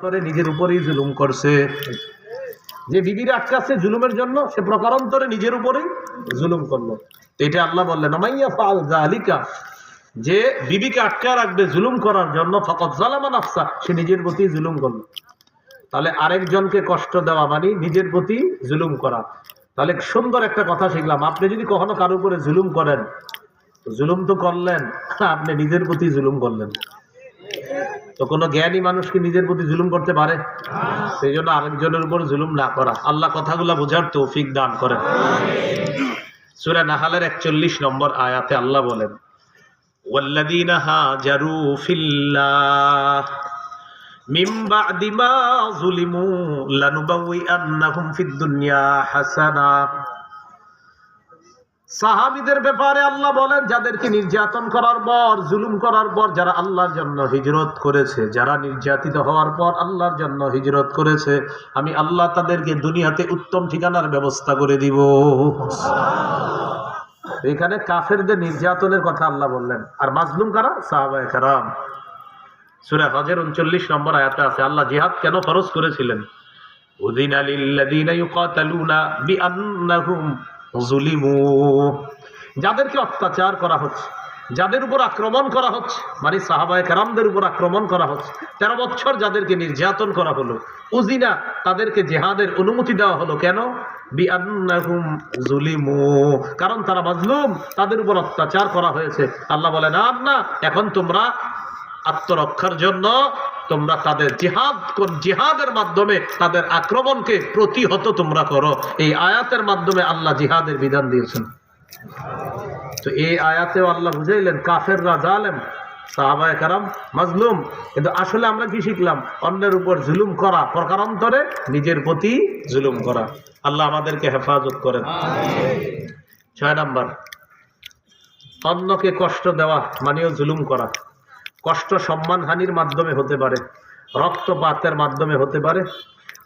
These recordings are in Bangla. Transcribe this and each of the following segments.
করে নিজের উপরেই জুলুম করছে। যে বিবির আটকাচ্ছে জুলুমের জন্য, সে প্রকারান্তরে নিজের উপরেই জুলুম করলো। এটা আল্লাহ বললেন, আমাইয়া ফাল যালিকা, যে বিবিকে আটকা রাখবে জুলুম করার জন্য, ফাকাদ যালামা নাফসা, সে নিজের প্রতি জুলুম করলো। তাহলে আরেকজনকে কষ্ট দেওয়া মানে নিজের প্রতি জুলুম করা। তাহলে সুন্দর একটা কথা শিখলাম, আপনি যদি কখনো কারোর উপরে জুলুম করেন, জুলুম তো করলেন, আপনি নিজের প্রতি জুলুম করলেন। তো কোনো জ্ঞানী মানুষ কি নিজের প্রতি জুলুম করতে পারে? সেই জন্য আরেকজনের উপর জুলুম না করা। আল্লাহ কথাগুলা বোঝার তৌফিক দান করেন। সূরা নাহলের 41 নম্বর আয়াতে আল্লাহ বলেন, ওয়াল্লাযীনা হাজারু ফিল্লাহ মিন বা'দি মা যুলিমু লানুবাউইআন্নাহুম ফিদ দুনিয়া হাসানা। সাহাবীদের ব্যাপারে আল্লাহ বলেন, যাদেরকে নির্যাতন করার পর, জুলুম করার পর, যারা আল্লাহর জন্য হিজরত করেছে, যারা নির্যাতিত হওয়ার পর আল্লাহর জন্য হিজরত করেছে, আমি আল্লাহ তাদেরকে দুনিয়াতে উত্তম ঠিকানার ব্যবস্থা করে দিব। এখানে কাফেরদের নির্যাতনের কথা আল্লাহ বললেন। আর মাজলুম কারা? সাহাবায়ে কেরাম। সূরা হজের 39 নম্বর আয়াতে আছে, আল্লাহ জিহাদ কেন ফরজ করেছিলেন? উযিনা লিল্লাযীনা ইউকাতালুনা বিআন্নাহুম যুলিমু। যাদেরকে অত্যাচার করা হচ্ছে, যাদের উপর আক্রমণ করা হচ্ছে, মানে সাহাবায়ে কেরামদের উপর আক্রমণ করা হচ্ছে, 13 বছর যাদেরকে নির্যাতন করা হলো, উযিনা, তাদেরকে জিহাদের অনুমতি দেওয়া হলো। কেন? বিআন্নাহুম যুলিমু, কারণ তারা মাজলুম, তাদের উপর অত্যাচার করা হয়েছে। আল্লাহ বলেন, না, এখন তোমরা আত্মরক্ষার জন্য তোমরা তাদের জিহাদের মাধ্যমে তাদের আক্রমণকে প্রতিহত তোমরা করো। এই আয়াতের মাধ্যমে আল্লাহ জিহাদের বিধান দিয়েছেন। তো এই আয়াতেও আল্লাহ বুঝাইলেন কাফেররা জালেম, সাহাবায়ে কেরাম মাজলুম। কিন্তু আসলে আমরা কি শিখলাম? অন্যের উপর জুলুম করা প্রকারান্তরে নিজের প্রতি জুলুম করা। আল্লাহ আমাদেরকে হেফাজত করেন। 6 নাম্বার, অন্যকে কষ্ট দেওয়া মানেও জুলুম করা। কষ্ট সম্মানহানির মাধ্যমে হতে পারে, রক্তপাতের মাধ্যমে হতে পারে,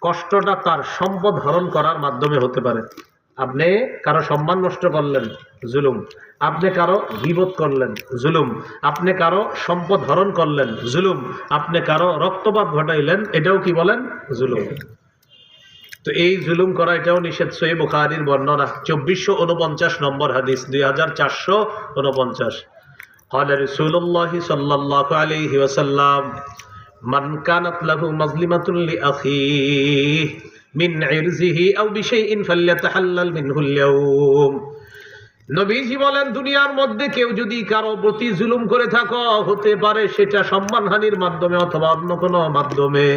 কষ্টটা তার সম্পদ হরণ করার মাধ্যমে হতে পারে। আপনি কারো সম্মান নষ্ট করলেন, জুলুম। আপনি কারো গীবত করলেন, জুলুম। আপনি কারো সম্পদ হরণ করলেন, জুলুম। আপনি কারো রক্তপাত ঘটাইলেন, এটাও কি বলেন? জুলুম। তো এই জুলুম করা, এটাও নিষেধ। সহিহ বুখারীর বর্ণনা 2449 নম্বর হাদিস, 2449। قال رسول الله صلى الله عليه وسلم من كانت له مظلمة لأخيه من عرضه أو بشيء فليتحلل منه اليوم। নবীজি বলেন, দুনিয়ার মধ্যে কেউ যদি কারো প্রতি জুলুম করে থাকো, হতে পারে সেটা সম্মানহানির মাধ্যমে অথবা অন্য কোনো মাধ্যমে,